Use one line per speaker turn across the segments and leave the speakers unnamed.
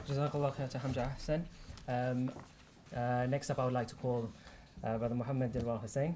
Jazakallah khair to Hamza Hussain. Next up, I would like to call Brother Muhammed Dilwar Hussain.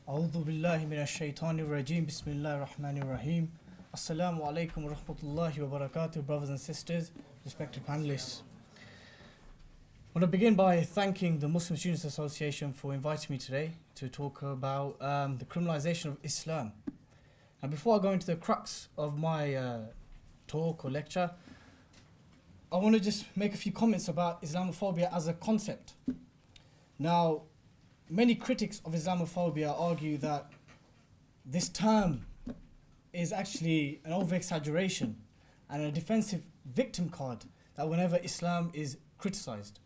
أعوذ بالله من الشيطان الرجيم بسم الله الرحمن الرحيم Assalamu alaikum wa rahmatullahi wa barakatuh, brothers and sisters, respected panelists. I want to begin by thanking the Muslim Students Association for inviting me today to talk about the criminalization of Islam. And before I go into the crux of my talk or lecture, I want to just make a few comments about Islamophobia as a concept. Now, many critics of Islamophobia argue that this term is actually an over-exaggeration and a defensive victim card that whenever Islam is criticized.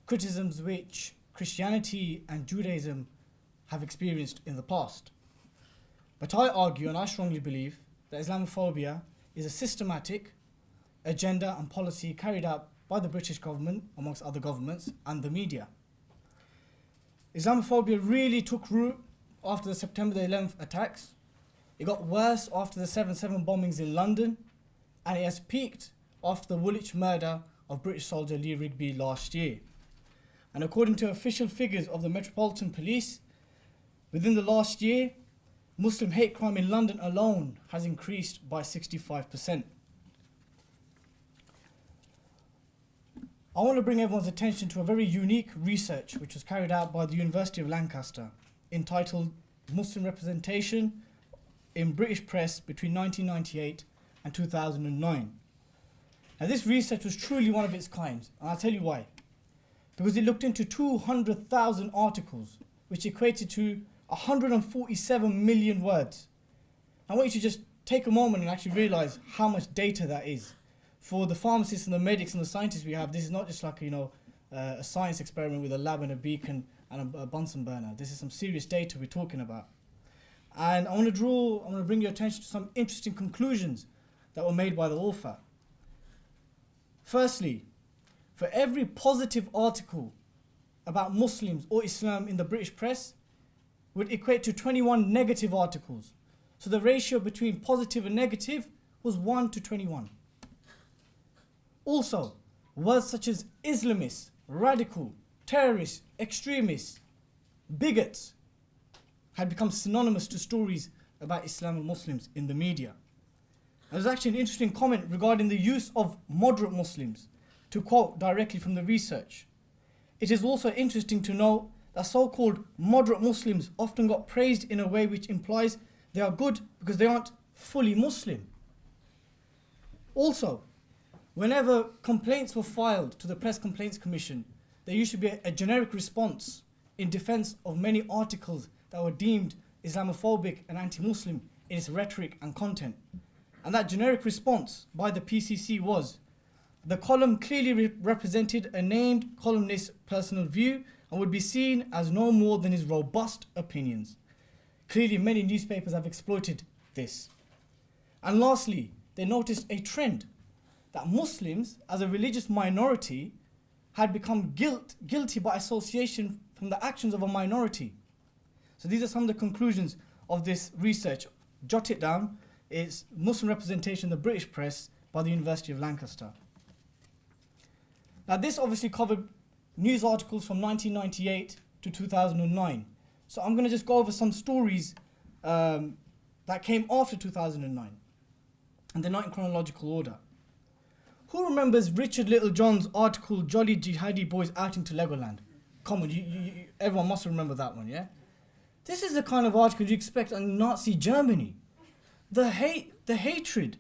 Criticisms which Christianity and Judaism have experienced in the past. But I argue, and I strongly believe, that Islamophobia is a systematic agenda and policy carried out by the British government, amongst other governments, and the media. Islamophobia really took root after the September the 11th attacks. It got worse after the 7/7 bombings in London, and it has peaked after the Woolwich murder of British soldier Lee Rigby last year. And according to official figures of the Metropolitan Police, within the last year, Muslim hate crime in London alone has increased by 65%. I want to bring everyone's attention to a very unique research which was carried out by the University of Lancaster, entitled Muslim Representation in British Press between 1998 and 2009. Now, this research was truly one of its kind, and I'll tell you why. Because it looked into 200,000 articles, which equated to 147 million words. I want you to just take a moment and actually realize how much data that is. For the pharmacists and the medics and the scientists we have, this is not just like, a science experiment with a lab and a beacon and a Bunsen burner. This is some serious data we're talking about. And I want to bring your attention to some interesting conclusions that were made by the author. Firstly, for every positive article about Muslims or Islam in the British press would equate to 21 negative articles. So the ratio between positive and negative was 1 to 21. Also, words such as Islamist, radical, terrorist, extremist, bigots had become synonymous to stories about Islam and Muslims in the media. There's actually an interesting comment regarding the use of moderate Muslims, to quote directly from the research. It is also interesting to note that so-called moderate Muslims often got praised in a way which implies they are good because they aren't fully Muslim. Also, whenever complaints were filed to the Press Complaints Commission, there used to be a generic response in defense of many articles that were deemed Islamophobic and anti-Muslim in its rhetoric and content. And that generic response by the PCC was, the column clearly represented a named columnist's personal view and would be seen as no more than his robust opinions. Clearly, many newspapers have exploited this. And lastly, they noticed a trend that Muslims, as a religious minority, had become guilty by association from the actions of a minority. So these are some of the conclusions of this research. Jot it down. It's Muslim Representation in the British Press by the University of Lancaster. Now, this obviously covered news articles from 1998 to 2009. So I'm going to just go over some stories that came after 2009, and they're not in chronological order. Who remembers Richard Littlejohn's article, Jolly Jihadi Boys Outing to Legoland? Come on, everyone must remember that one, yeah? This is the kind of article you expect in Nazi Germany. The hatred,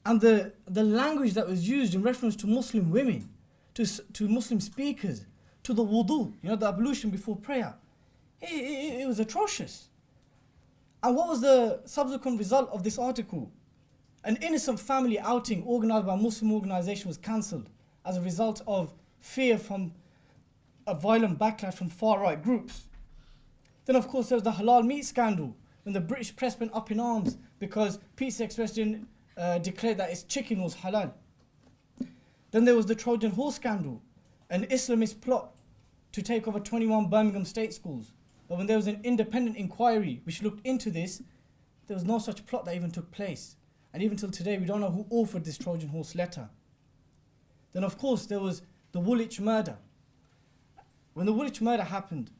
and the language that was used in reference to Muslim women, to Muslim speakers, to the wudu, the ablution before prayer. It was atrocious. And what was the subsequent result of this article? An innocent family outing organised by a Muslim organisation was cancelled as a result of fear from a violent backlash from far-right groups. Then, of course, there was the halal meat scandal, when the British press went up in arms because Pizza Express didn't declare that its chicken was halal. Then there was the Trojan horse scandal, an Islamist plot to take over 21 Birmingham state schools. But when there was an independent inquiry which looked into this, there was no such plot that even took place. And even till today, we don't know who authored this Trojan horse letter. Then of course there was the Woolwich murder. When the Woolwich murder happened,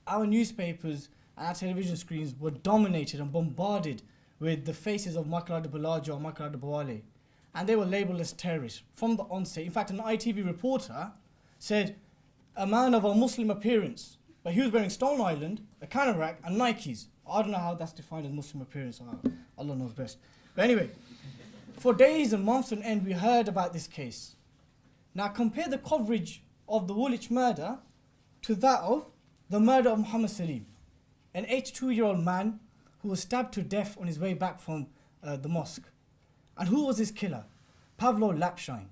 our newspapers and our television screens were dominated and bombarded with the faces of Michael Adebolajo and Michael Adebowale. And they were labelled as terrorists from the onset. In fact, an ITV reporter said, a man of a Muslim appearance, but he was wearing Stone Island, a Canorak and Nikes. I don't know how that's defined as Muslim appearance. Allah knows best. But anyway, for days and months on end, we heard about this case. Now compare the coverage of the Woolwich murder to that of the murder of Muhammad Salim, an 82-year-old man who was stabbed to death on his way back from the mosque. And who was his killer? Pavlo Lapshine.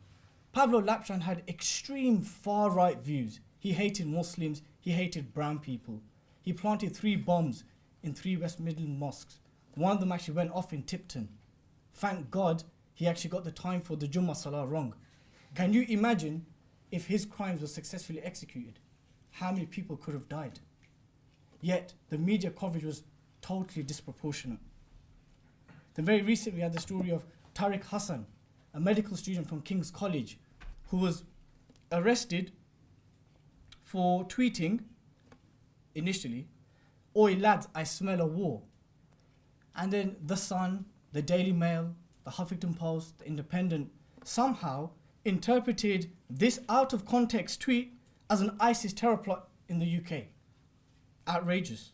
Pavlo Lapshine had extreme far-right views. He hated Muslims, he hated brown people. He planted 3 bombs in 3 West Midland mosques. One of them actually went off in Tipton. Thank God he actually got the time for the Jummah Salah wrong. Can you imagine if his crimes were successfully executed? How many people could have died? Yet the media coverage was totally disproportionate. Then very recently we had the story of Tariq Hassan, a medical student from King's College, who was arrested for tweeting, initially, "Oi lads, I smell a war." And then The Sun, the Daily Mail, the Huffington Post, the Independent, somehow interpreted this out of context tweet as an ISIS terror plot in the UK. Outrageous.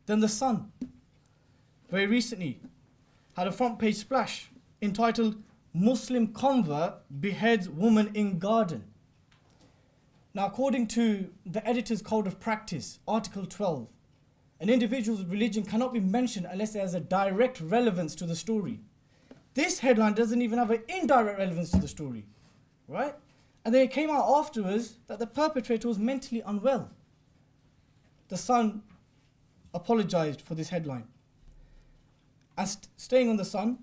Then The Sun, very recently, had a front page splash entitled "Muslim Convert Beheads Woman in Garden." Now, according to the Editor's Code of Practice, Article 12, an individual's religion cannot be mentioned unless it has a direct relevance to the story. This headline doesn't even have an indirect relevance to the story, right? And then it came out afterwards that the perpetrator was mentally unwell. The Sun apologized for this headline. And staying on The Sun,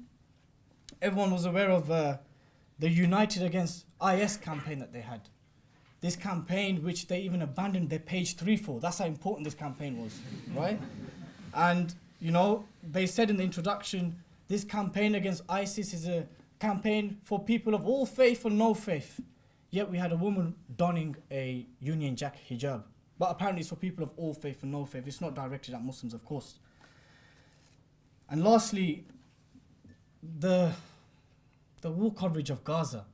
everyone was aware of the United Against IS campaign that they had. This campaign, which they even abandoned their page 3 for. That's how important this campaign was, right? And, you know, they said in the introduction, this campaign against ISIS is a campaign for people of all faith and no faith. Yet we had a woman donning a Union Jack hijab. But apparently it's for people of all faith and no faith. It's not directed at Muslims, of course. And lastly, the war coverage of Gaza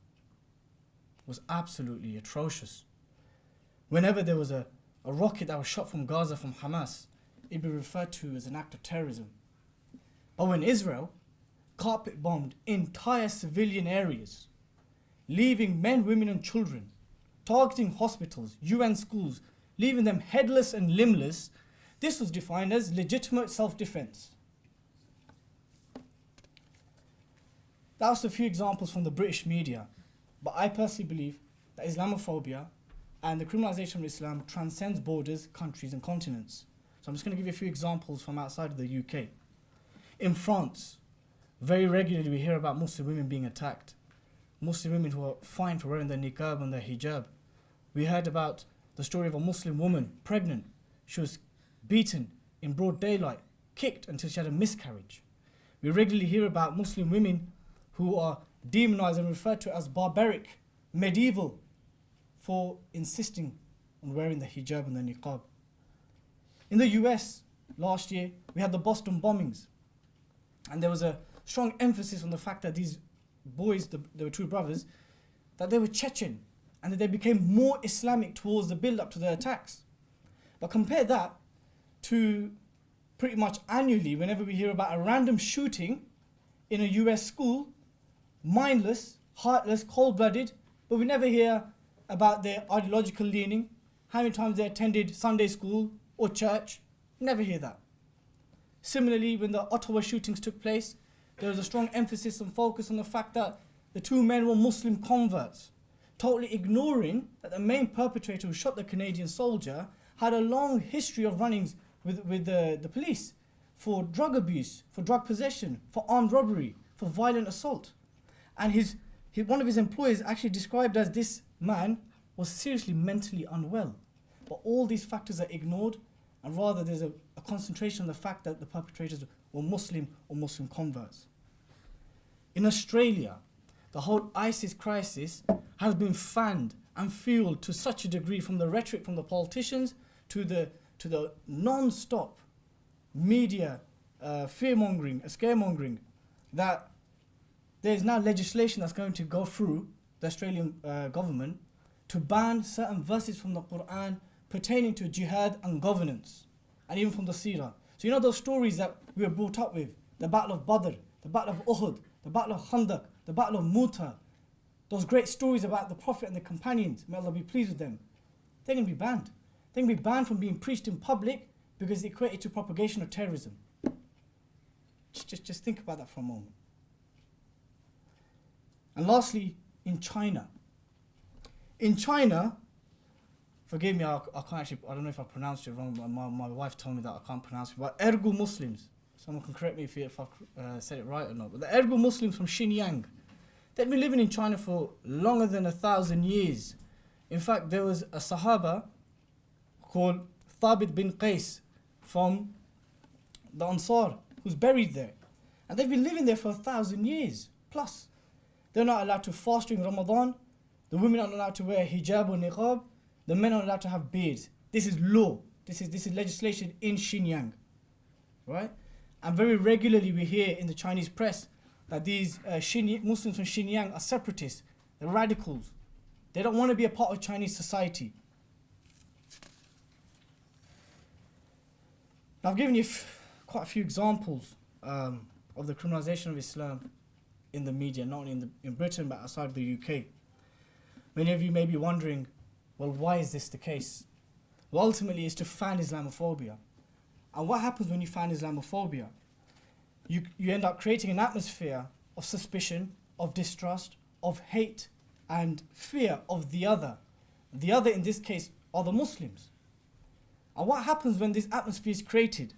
was absolutely atrocious. Whenever there was a rocket that was shot from Gaza from Hamas, it'd be referred to as an act of terrorism. But when Israel carpet bombed entire civilian areas, leaving men, women and children, targeting hospitals, UN schools, leaving them headless and limbless, this was defined as legitimate self-defense. That was a few examples from the British media. But I personally believe that Islamophobia and the criminalization of Islam transcends borders, countries and continents. So I'm just going to give you a few examples from outside of the UK. In France, very regularly we hear about Muslim women being attacked. Muslim women who are fined for wearing their niqab and their hijab. We heard about the story of a Muslim woman, pregnant. She was beaten in broad daylight, kicked until she had a miscarriage. We regularly hear about Muslim women who are demonized and referred to as barbaric, medieval, for insisting on wearing the hijab and the niqab. In the US, last year, we had the Boston bombings. And there was a strong emphasis on the fact that these boys, they were 2 brothers, that they were Chechen, and that they became more Islamic towards the build-up to the attacks. But compare that to pretty much annually, whenever we hear about a random shooting in a US school, mindless, heartless, cold-blooded, but we never hear about their ideological leaning, how many times they attended Sunday school or church. Never hear that. Similarly, when the Ottawa shootings took place, there was a strong emphasis and focus on the fact that the 2 men were Muslim converts, totally ignoring that the main perpetrator who shot the Canadian soldier had a long history of run-ins with the police for drug abuse, for drug possession, for armed robbery, for violent assault. And one of his employers actually described as this man was seriously mentally unwell. But all these factors are ignored, and rather there's a concentration on the fact that the perpetrators were Muslim or Muslim converts. In Australia, the whole ISIS crisis has been fanned and fueled to such a degree from the rhetoric from the politicians to the non-stop media fear-mongering, scaremongering, that there is now legislation that's going to go through the Australian government to ban certain verses from the Quran pertaining to jihad and governance, and even from the seerah. So you know those stories that we were brought up with, the Battle of Badr, the Battle of Uhud, the Battle of Khandaq, the Battle of Mu'tah, those great stories about the Prophet and the companions, may Allah be pleased with them, they're going to be banned. They're going to be banned from being preached in public because it equated to propagation of terrorism. Just think about that for a moment. And lastly, in China. In China, forgive me, I can't actually, I don't know if I pronounced it wrong, but my wife told me that I can't pronounce it, but Ergu Muslims, someone can correct me if I said it right or not, but the Ergu Muslims from Xinjiang, they've been living in China for longer than 1,000 years. In fact, there was a Sahaba called Thabit bin Qais from the Ansar, who's buried there. And they've been living there for 1,000 years plus. They're not allowed to fast during Ramadan. The women are not allowed to wear hijab or niqab. The men are not allowed to have beards. This is law. This is legislation in Xinjiang, right? And very regularly we hear in the Chinese press that these Muslims from Xinjiang are separatists. They're radicals. They don't want to be a part of Chinese society. Now I've given you quite a few examples of the criminalization of Islam in the media, not only in Britain but outside of the UK. Many of you may be wondering, well, why is this the case? Well, ultimately it's to fan Islamophobia. And what happens when you fan Islamophobia? You end up creating an atmosphere of suspicion, of distrust, of hate and fear of the other. The other in this case are the Muslims. And what happens when this atmosphere is created?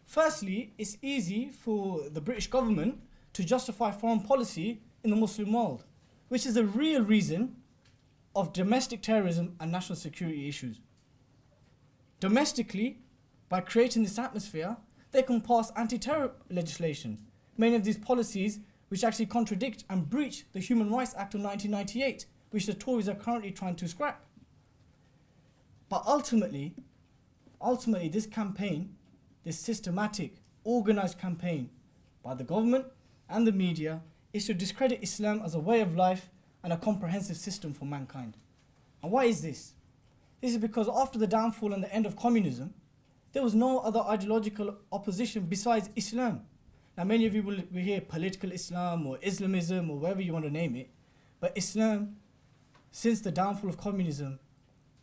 Firstly, it's easy for the British government to justify foreign policy in the Muslim world, which is the real reason of domestic terrorism and national security issues. Domestically, by creating this atmosphere, they can pass anti-terror legislation. Many of these policies which actually contradict and breach the Human Rights Act of 1998, which the Tories are currently trying to scrap. But ultimately this campaign, this systematic, organized campaign by the government and the media is to discredit Islam as a way of life and a comprehensive system for mankind. And why is this? This is because after the downfall and the end of communism, there was no other ideological opposition besides Islam. Now many of you will hear political Islam or Islamism or whatever you want to name it, but Islam, since the downfall of communism,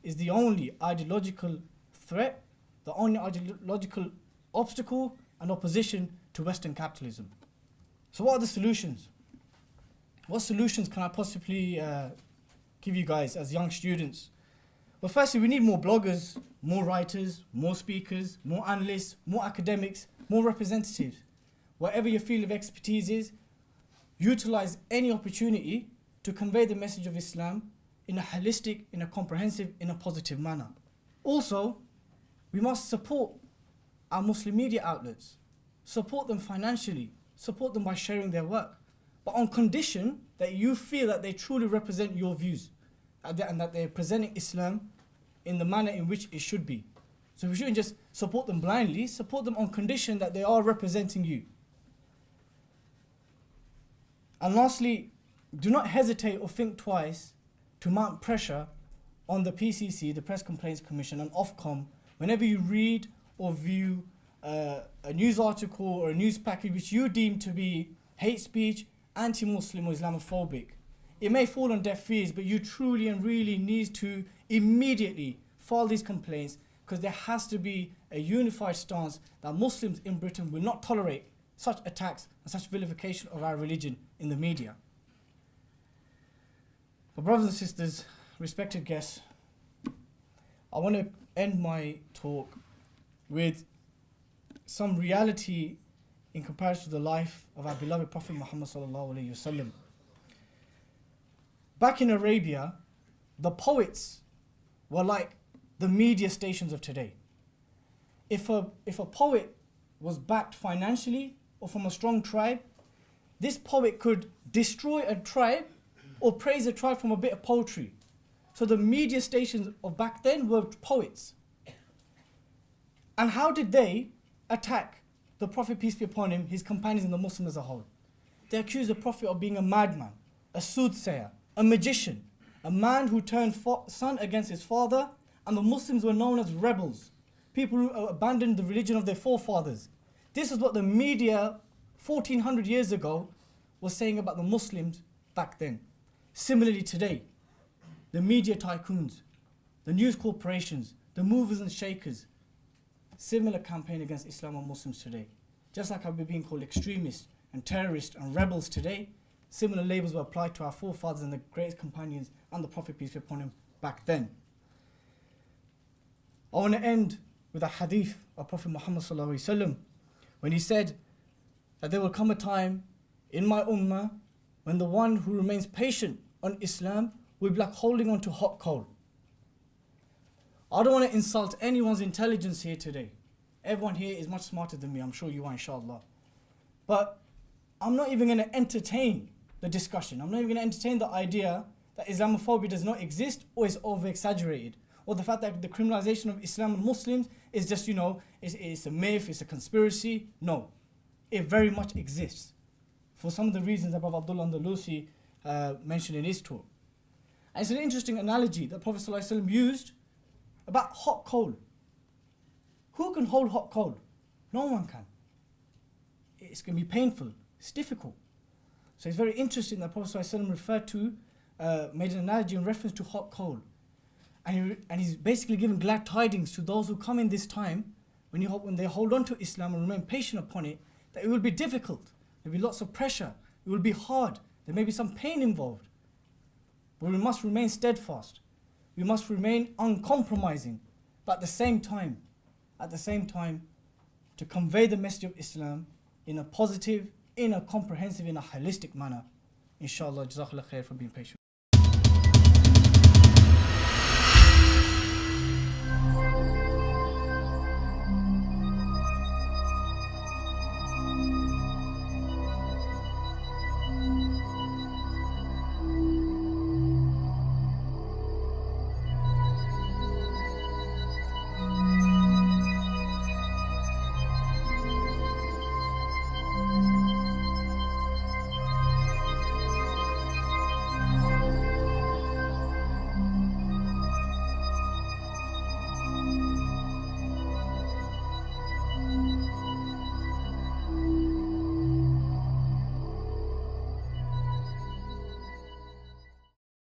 is the only ideological threat, the only ideological obstacle and opposition to Western capitalism. So what are the solutions? What solutions can I possibly give you guys as young students? Well, firstly, we need more bloggers, more writers, more speakers, more analysts, more academics, more representatives. Whatever your field of expertise is, utilize any opportunity to convey the message of Islam in a holistic, in a comprehensive, in a positive manner. Also, we must support our Muslim media outlets, support them financially, support them by sharing their work, but on condition that you feel that they truly represent your views and that they're presenting Islam in the manner in which it should be. So we shouldn't just support them blindly, support them on condition that they are representing you. And lastly, do not hesitate or think twice to mount pressure on the PCC, the Press Complaints Commission, and Ofcom, whenever you read or view a news article or a news package which you deem to be hate speech, anti-Muslim or Islamophobic. It may fall on deaf ears, but you truly and really need to immediately file these complaints, because there has to be a unified stance that Muslims in Britain will not tolerate such attacks and such vilification of our religion in the media. But brothers and sisters, respected guests, I want to end my talk with some reality in comparison to the life of our beloved Prophet Muhammad sallallahu alaihi wasallam. Back in Arabia, the poets were like the media stations of today. If a poet was backed financially or from a strong tribe, this poet could destroy a tribe or praise a tribe from a bit of poetry. So the media stations of back then were poets. And how did they attack the Prophet, peace be upon him, his companions and the Muslims as a whole? They accused the Prophet of being a madman, a soothsayer, a magician, a man who turned son against his father, and the Muslims were known as rebels, people who abandoned the religion of their forefathers. This is what the media 1400 years ago was saying about the Muslims back then. Similarly today, the media tycoons, the news corporations, the movers and shakers, similar campaign against Islam and Muslims today. Just like we're being called extremists and terrorists and rebels today, similar labels were applied to our forefathers and the greatest companions and the Prophet, peace be upon him, back then. I want to end with a hadith of Prophet Muhammad sallallahu alaihi wasallam, when he said that there will come a time in my ummah when the one who remains patient on Islam will be like holding on to hot coal. I don't want to insult anyone's intelligence here today. Everyone here is much smarter than me, I'm sure you are, inshallah. But I'm not even going to entertain the discussion. I'm not even going to entertain the idea that Islamophobia does not exist or is over-exaggerated. Or the fact that the criminalization of Islam and Muslims is just, it's a myth, it's a conspiracy. No, it very much exists. For some of the reasons that Brother Abdullah Andalusi mentioned in his talk. And it's an interesting analogy that Prophet ﷺ used about hot coal. Who can hold hot coal? No one can. It's going to be painful. It's difficult. So it's very interesting that Prophet ﷺ referred to, made an analogy in reference to hot coal. And he's basically giving glad tidings to those who come in this time, when they hold on to Islam and remain patient upon it, that it will be difficult. There will be lots of pressure. It will be hard. There may be some pain involved. But we must remain steadfast. We must remain uncompromising. But at the same time, to convey the message of Islam in a positive, in a comprehensive, in a holistic manner. Inshallah, Jazakallah khair for being patient.